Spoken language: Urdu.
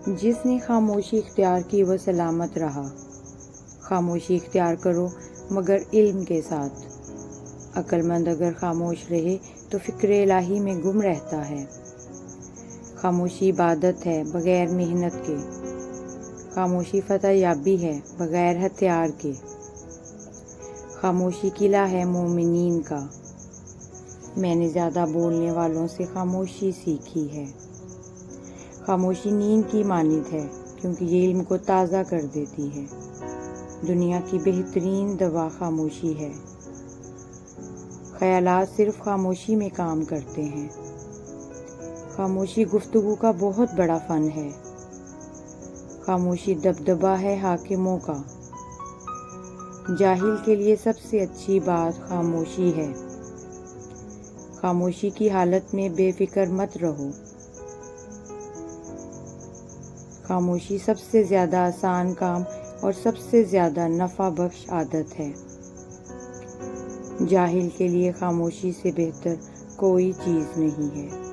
جس نے خاموشی اختیار کی وہ سلامت رہا۔ خاموشی اختیار کرو مگر علم کے ساتھ۔ عقل مند اگر خاموش رہے تو فکر الہی میں گم رہتا ہے۔ خاموشی عبادت ہے بغیر محنت کے۔ خاموشی فتح یابی ہے بغیر ہتھیار کے۔ خاموشی قلعہ ہے مومنین کا۔ میں نے زیادہ بولنے والوں سے خاموشی سیکھی ہے۔ خاموشی نیند کی مانند ہے کیونکہ یہ علم کو تازہ کر دیتی ہے۔ دنیا کی بہترین دوا خاموشی ہے۔ خیالات صرف خاموشی میں کام کرتے ہیں۔ خاموشی گفتگو کا بہت بڑا فن ہے۔ خاموشی دبدبا ہے حاکموں کا۔ جاہل کے لیے سب سے اچھی بات خاموشی ہے۔ خاموشی کی حالت میں بے فکر مت رہو۔ خاموشی سب سے زیادہ آسان کام اور سب سے زیادہ نفع بخش عادت ہے۔ جاہل کے لیے خاموشی سے بہتر کوئی چیز نہیں ہے۔